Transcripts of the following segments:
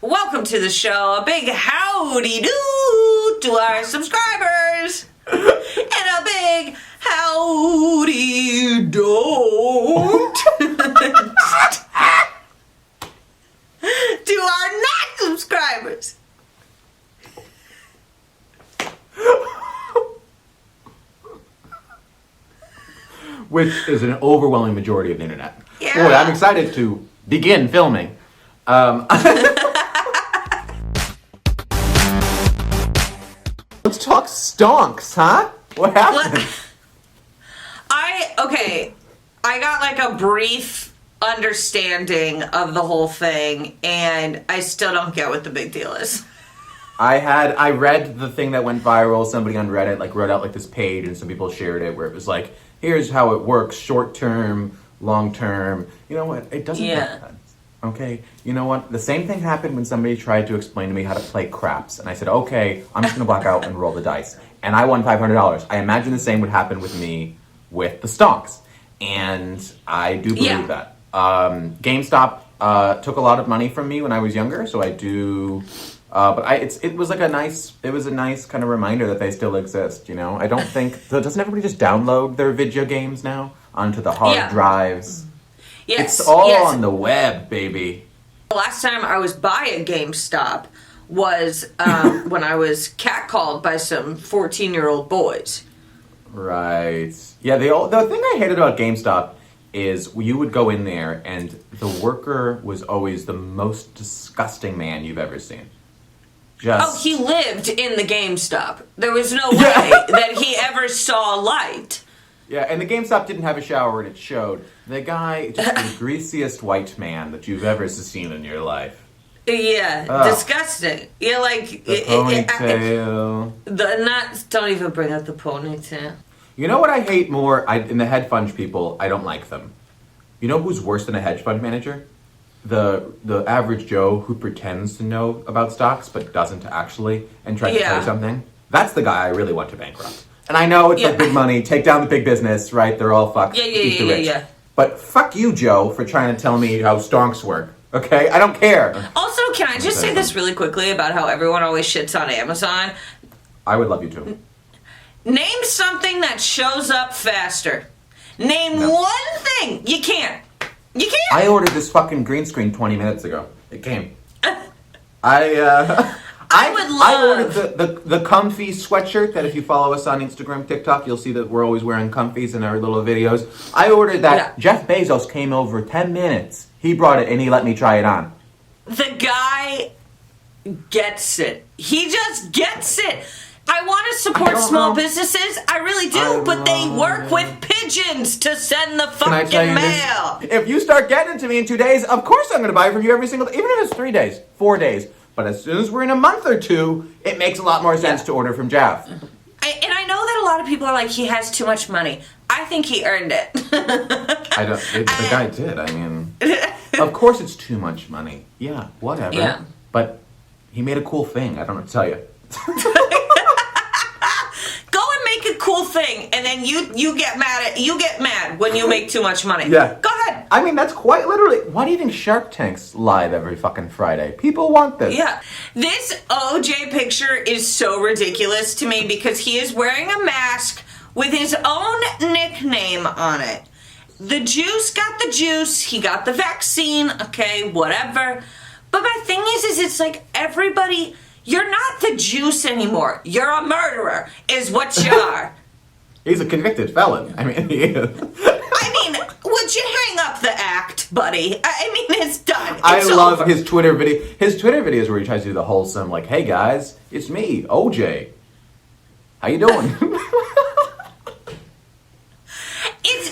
Welcome to the show. A big howdy do to our subscribers. And a big howdy don't to our not-subscribers. Which is an overwhelming majority of the internet. Yeah. Boy, I'm excited to begin filming. Let's talk stonks, huh? What happened? I got like a brief understanding of the whole thing, and I still don't get what the big deal is. I read the thing that went viral. Somebody on Reddit wrote out this page, and some people shared it where it was like, here's how it works, short term, long term. You know what? It doesn't make sense. Okay? You know what? The same thing happened when somebody tried to explain to me how to play craps. And I said, okay, I'm just going to black out and roll the dice. And I won $500. I imagine the same would happen with me with the Stonks. And I do believe that. GameStop took a lot of money from me when I was younger, so I do... it was a nice kind of reminder that they still exist, you know? I don't think... Doesn't everybody just download their video games now onto the hard drives? Yes. It's all on the web, baby. The last time I was by a GameStop was when I was catcalled by some 14-year-old boys. Right. Yeah, the thing I hated about GameStop is you would go in there and the worker was always the most disgusting man you've ever seen. He lived in the GameStop. There was no way that he ever saw light. Yeah, and the GameStop didn't have a shower, and it showed. The guy, just the greasiest white man that you've ever seen in your life. Yeah, disgusting. Yeah, the ponytail. Don't even bring up the ponytail. You know what I hate more? In the hedge fund people, I don't like them. You know who's worse than a hedge fund manager? The average Joe who pretends to know about stocks but doesn't actually and tries to play something. That's the guy I really want to bankrupt. And I know it's big money, take down the big business, right? They're all fucked. Eat the rich. But fuck you, Joe, for trying to tell me how stonks work. Okay? I don't care. Also, can I just say this really quickly about how everyone always shits on Amazon? I would love you to. Name something that shows up faster. Name one thing. You can't. You can't. I ordered this fucking green screen 20 minutes ago. It came. I ordered the comfy sweatshirt that if you follow us on Instagram, TikTok, you'll see that we're always wearing comfies in our little videos. I ordered that. Yeah. Jeff Bezos came over 10 minutes. He brought it and he let me try it on. The guy gets it. He just gets it. I want to support small businesses. I really do, but they work with pigeons to send the fucking mail. If you start getting it to me in 2 days, of course I'm going to buy it from you every single day. Even if it's 3 days, 4 days. But as soon as we're in a month or two, it makes a lot more sense to order from Jeff. And I know that a lot of people are like, he has too much money. I think he earned it. The guy did. I mean, of course it's too much money. Yeah, whatever. Yeah. But he made a cool thing. I don't know what to tell you. A cool thing, and then you get mad when you make too much money. Yeah. Go ahead. I mean, that's quite literally. Why do you think Shark Tank's live every fucking Friday? People want this. Yeah. This OJ picture is so ridiculous to me because he is wearing a mask with his own nickname on it. The juice got the juice. He got the vaccine. Okay, whatever. But my thing is it's like everybody... You're not the juice anymore. You're a murderer, is what you are. He's a convicted felon. I mean, he is. Would you hang up the act, buddy? It's done. I love his Twitter video. His Twitter videos where he tries to do the wholesome, like, hey guys, it's me, OJ. How you doing?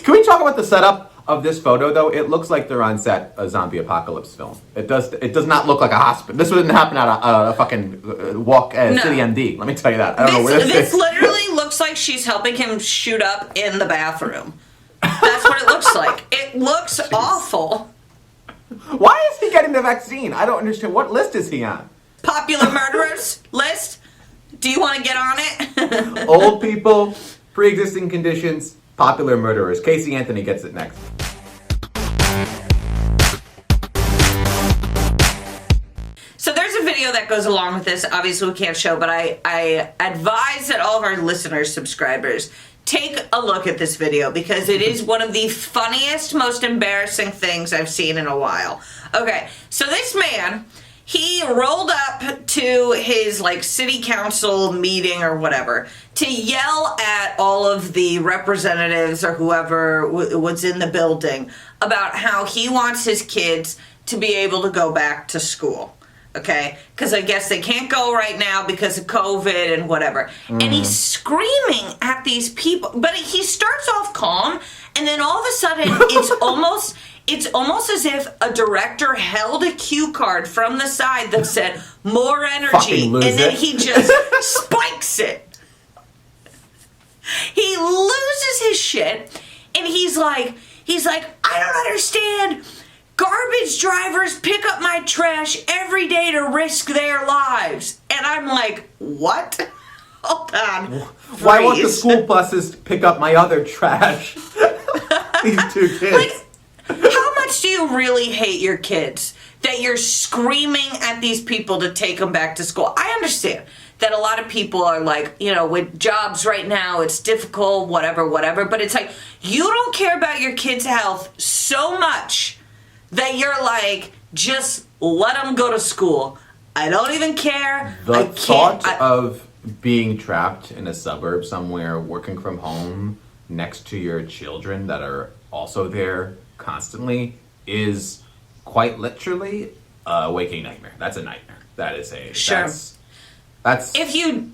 Can we talk about the setup of this photo, though? It looks like they're on set a zombie apocalypse film. It does not look like a hospital. This wouldn't happen at a fucking City MD. Let me tell you that. I don't know where this is. Literally looks like she's helping him shoot up in the bathroom. That's what it looks like. It looks awful. Why is he getting the vaccine? I don't understand. What list is he on? Popular murderers list? Do you want to get on it? Old people, pre-existing conditions, popular murderers. Casey Anthony gets it next. So there's a video that goes along with this. Obviously, we can't show, but I advise that all of our listeners, subscribers, take a look at this video because it is one of the funniest, most embarrassing things I've seen in a while. Okay, so this man, he rolled up to his, like, city council meeting or whatever to yell at all of the representatives or whoever was in the building about how he wants his kids to be able to go back to school. Okay, because I guess they can't go right now because of COVID and whatever. And he's screaming at these people, but he starts off calm, and then all of a sudden, it's almost as if a director held a cue card from the side that said "more energy," and then he just spikes it. He loses his shit, and he's like, I don't understand. Garbage drivers pick up my trash every day to risk their lives. And I'm like, what? Hold on. Why won't the school buses pick up my other trash? These two kids. Like, how much do you really hate your kids that you're screaming at these people to take them back to school? I understand that a lot of people are like, you know, with jobs right now, it's difficult, whatever. But it's like, you don't care about your kids' health so much that you're like, just let them go to school. I don't even care. The thought of being trapped in a suburb somewhere, working from home next to your children that are also there constantly is quite literally a waking nightmare. That's a nightmare. That is a... Sure. That's If you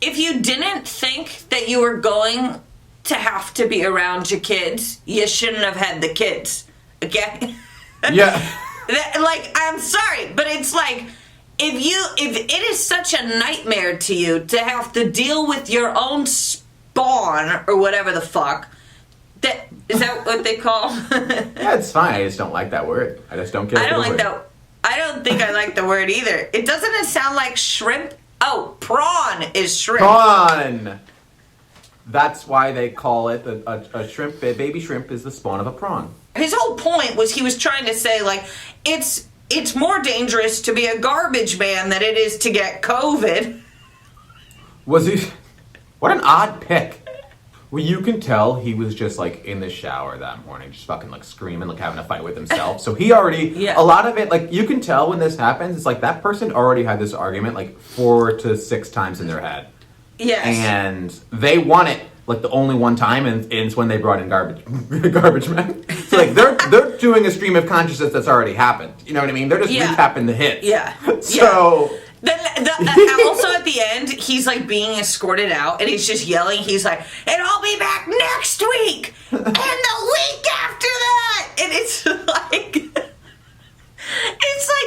didn't think that you were going to have to be around your kids, you shouldn't have had the kids. Okay? Yeah. Like, I'm sorry, but it's like, if it is such a nightmare to you to have to deal with your own spawn or whatever the fuck, is that what they call? Yeah, it's fine. I just don't like that word. I just don't get it. I don't like that. I don't think I like the word either. Doesn't it sound like shrimp? Oh, prawn is shrimp. Prawn. That's why they call it a shrimp. A baby shrimp is the spawn of a prawn. His whole point was he was trying to say, like, it's more dangerous to be a garbage man than it is to get COVID. Was he? What an odd pick. Well, you can tell he was just, like, in the shower that morning, just fucking, like, screaming, like, having a fight with himself. So he already, a lot of it, like, you can tell when this happens, it's like that person already had this argument, like, 4 to 6 times in their head. Yes. And they won it, like, the only one time, and it's when they brought in garbage men. So, like, they're doing a stream of consciousness that's already happened. You know what I mean? They're just recapping the hits. Yeah. So... Also at the end, he's like being escorted out, and he's just yelling. He's like, "And I'll be back next week, and the week after that." And it's like,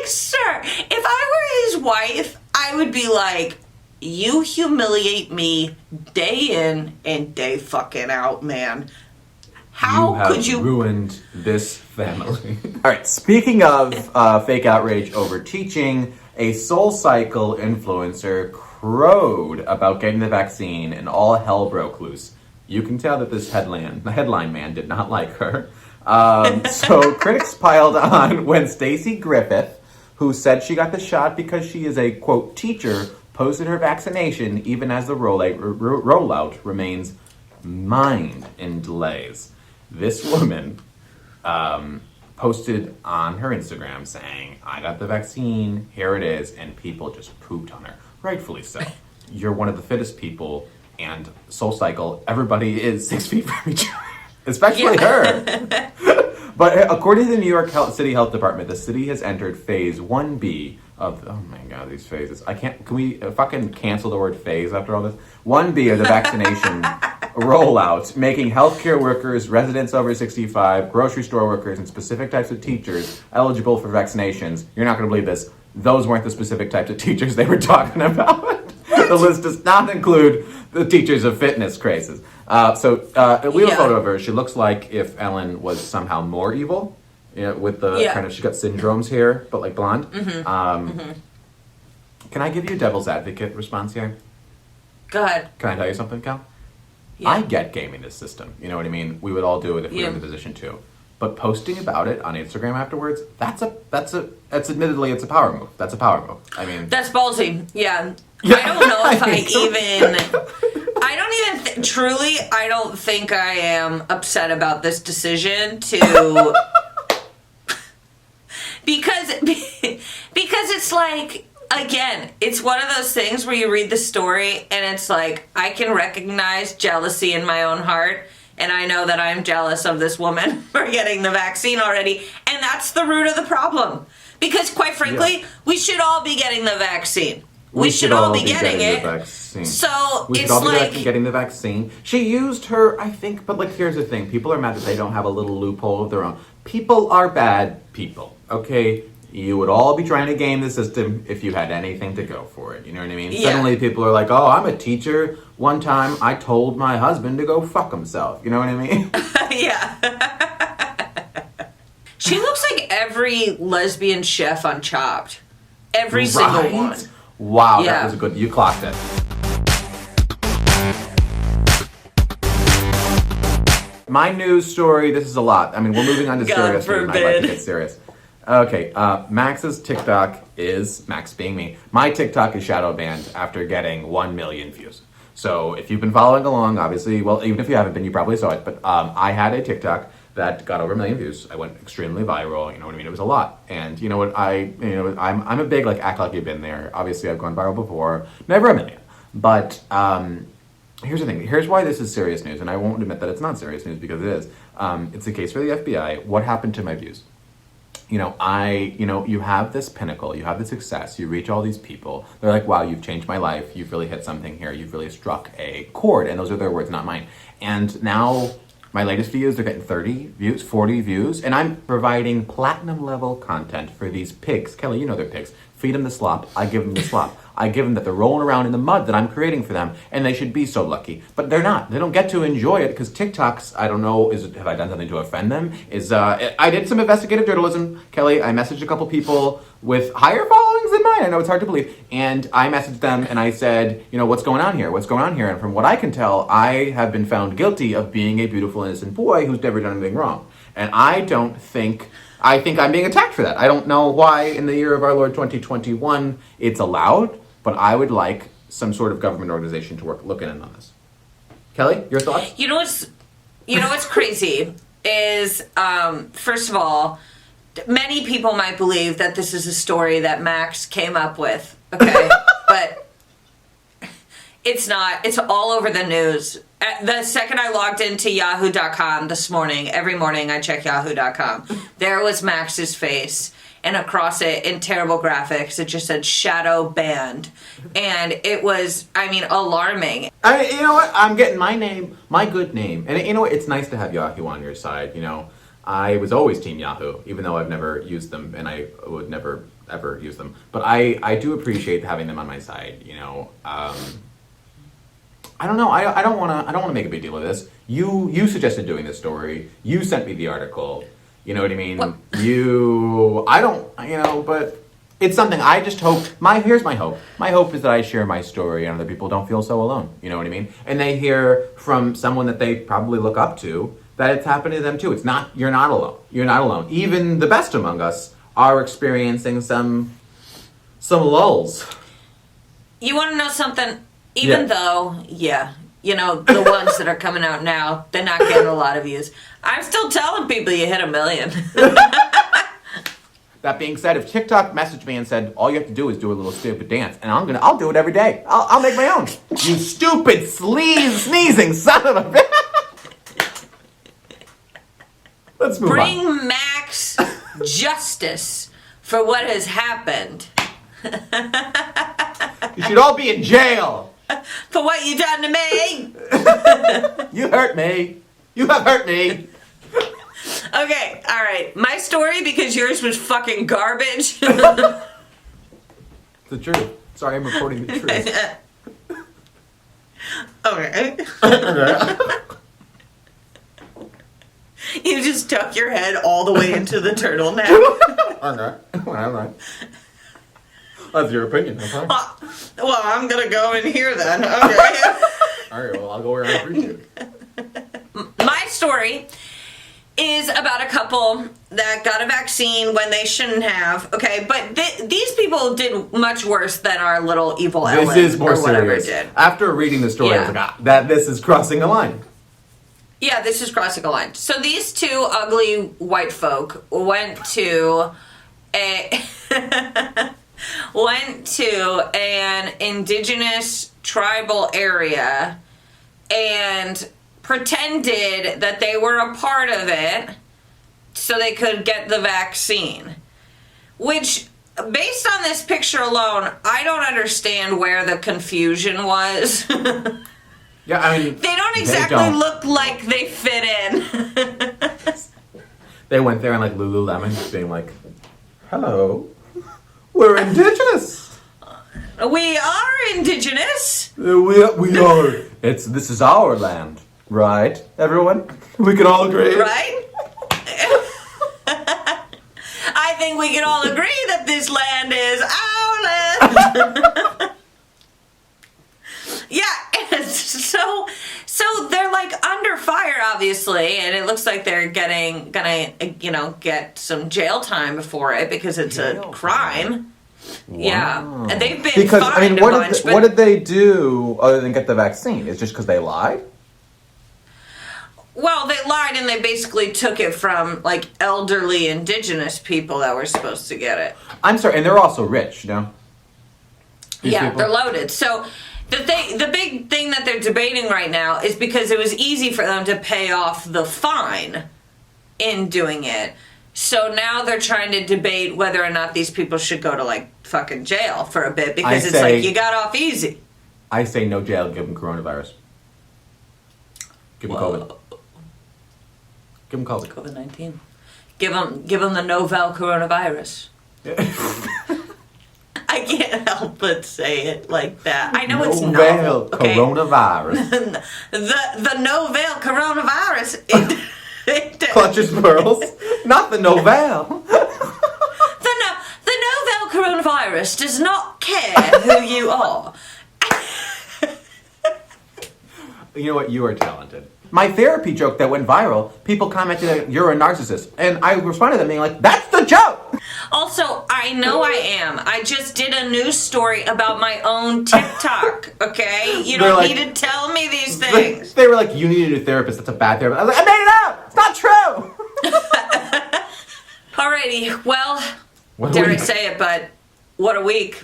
sir, if I were his wife, I would be like, "You humiliate me day in and day fucking out, man. How could you ruined this family?" All right. Speaking of fake outrage over teaching. A SoulCycle influencer crowed about getting the vaccine and all hell broke loose. You can tell that the headline man did not like her. So critics piled on when Stacey Griffith, who said she got the shot because she is a, quote, teacher, posted her vaccination even as the rollout remains mined in delays. This woman... posted on her Instagram saying, "I got the vaccine, here it is," and people just pooped on her. Rightfully so. You're one of the fittest people, and SoulCycle, everybody is 6 feet from each other. Especially her. But according to the New York City Health Department, the city has entered phase 1B of, oh my god, these phases. Can we fucking cancel the word phase after all this? 1B of the vaccination rollout, making healthcare workers, residents over 65, grocery store workers, and specific types of teachers eligible for vaccinations. You're not going to believe this. Those weren't the specific types of teachers they were talking about. The list does not include the teachers of fitness crazes. We have a photo of her. She looks like if Ellen was somehow more evil. With the kind of, she's got syndromes here, but like blonde. Can I give you a devil's advocate response here? Go ahead. Can I tell you something, Cal? Yeah. I get gaming this system. You know what I mean? We would all do it if we were in the position too. But posting about it on Instagram afterwards, that's admittedly it's a power move. That's a power move. I mean, that's ballsy. Yeah. I don't know if truly, I don't think I am upset about this decision to, because it's like, again, it's one of those things where you read the story and it's like, I can recognize jealousy in my own heart. And I know that I'm jealous of this woman for getting the vaccine already. And that's the root of the problem. Because quite frankly, we should all be getting the vaccine. We should all be getting it. The vaccine. So we it's should all like be getting the vaccine. She used her, I think, but like here's the thing. People are mad that they don't have a little loophole of their own. People are bad people, okay? You would all be trying to game the system if you had anything to go for it. You know what I mean? Yeah. Suddenly people are like, oh, I'm a teacher. One time I told my husband to go fuck himself. You know what I mean? Yeah. She looks like every lesbian chef on Chopped. Every single one. Wow, Yeah. that was a good... You clocked it. My news story, this is a lot. I mean, we're moving on to God serious. forbid. I'd like to get serious. Okay, Max's TikTok is, Max being me, my TikTok is shadow banned after getting 1 million views. So if you've been following along, obviously, well, even if you haven't been, you probably saw it, but I had a TikTok that got over 1 million views. I went extremely viral, you know what I mean? It was a lot. And you know what, I'm a big, like, act like you've been there. Obviously, I've gone viral before, never 1 million. But here's the thing, here's why this is serious news, and I won't admit that it's not serious news because it is. It's a case for the FBI. What happened to my views? You have this pinnacle, you have the success, you reach all these people. They're like, wow, you've changed my life. You've really hit something here. You've really struck a chord. And those are their words, not mine. And now my latest videos, they're getting 30 views, 40 views. And I'm providing platinum level content for these pigs. Kelly, you know they're pigs. Feed them the slop. I give them the slop. I give them that they're rolling around in the mud that I'm creating for them, and they should be so lucky. But they're not. They don't get to enjoy it because TikToks, I don't know, have I done something to offend them? I did some investigative journalism, Kelly. I messaged a couple people with higher followings than mine. I know it's hard to believe. And I messaged them and I said, what's going on here? What's going on here? And from what I can tell, I have been found guilty of being a beautiful, innocent boy who's never done anything wrong. And I think I'm being attacked for that. I don't know why in the year of our Lord 2021 it's allowed, but I would like some sort of government organization to look in on this. Kelly, your thoughts? You know what's crazy is, first of all, many people might believe that this is a story that Max came up with, okay? But it's not. It's all over the news. The second I logged into yahoo.com this morning, every morning I check yahoo.com, there was Max's face. And across it, in terrible graphics, it just said shadow banned. And it was, alarming. You know what? I'm getting my name, my good name. And you know what? It's nice to have Yahoo on your side. I was always Team Yahoo, even though I've never used them and I would never, ever use them. But I do appreciate having them on my side, I don't know. I don't want to make a big deal of this. You suggested doing this story. You sent me the article. You know what I mean? What? But it's something I just hope, here's my hope. My hope is that I share my story and other people don't feel so alone. You know what I mean? And they hear from someone that they probably look up to that it's happening to them too. You're not alone. You're not alone. Even the best among us are experiencing some lulls. You want to know something? Even though, the ones that are coming out now, they're not getting a lot of views. I'm still telling people you hit 1 million. That being said, if TikTok messaged me and said, all you have to do is do a little stupid dance, and I'll do it every day. I'll make my own. You stupid, sneezing son of a bitch. Let's move on. Bring Max justice for what has happened. You should all be in jail. For what you done to me. You hurt me. You have hurt me. Okay, all right. My story, because yours was fucking garbage. The truth. Sorry, I'm reporting the truth. Okay. You just tuck your head all the way into the turtleneck. Okay. All right. That's your opinion, okay? Well, I'm gonna go in here then. Okay. All right, well, I'll go where I appreciate it. My story is about a couple that got a vaccine when they shouldn't have. Okay, but these people did much worse than our little evil Ellen This is more or whatever serious. did. After reading the story, I was Yeah. like, this is crossing a line. Yeah, this is crossing a line. So these two ugly white folk went to an indigenous tribal area and pretended that they were a part of it so they could get the vaccine. Which, based on this picture alone, I don't understand where the confusion was. Yeah, I mean, They don't exactly look like they fit in. They went there and like Lululemon, just being like, "Hello, we're indigenous. We are indigenous. We are. This is our land, right? Everyone, we can all agree, Right? I think we can all agree that this land is our land. Yeah, and so they're like under fire, obviously, and it looks like they're gonna get some jail time before it because it's a crime. Wow. Yeah, and they've been Because fined I mean, a bunch. what did they do other than get the vaccine? It's just because they lied. Well, they lied and they basically took it from like elderly indigenous people that were supposed to get it. I'm sorry, and they're also rich, you know. These Yeah, people? they're loaded. So the big thing that they're debating right now is because it was easy for them to pay off the fine in doing it. So now they're trying to debate whether or not these people should go to like fucking jail for a bit because it's like you got off easy. I say no jail. Give them coronavirus. Give them COVID. Give them COVID. COVID-19. Give them the novel coronavirus. I can't help but say it like that. I know it's novel. Okay? Coronavirus. the novel coronavirus. Clutches pearls. Not the novel. The novel coronavirus does not care who you are. You know what? You are talented. My therapy joke that went viral, people commented that you're a narcissist. And I responded to them being like, that's the joke! Also, I know I am. I just did a news story about my own TikTok, okay? You don't need to tell me these things. They were like, you needed a therapist. That's a bad therapist. I was like, I made it up! It's not true! Alrighty, well, dare I say it, but what a week.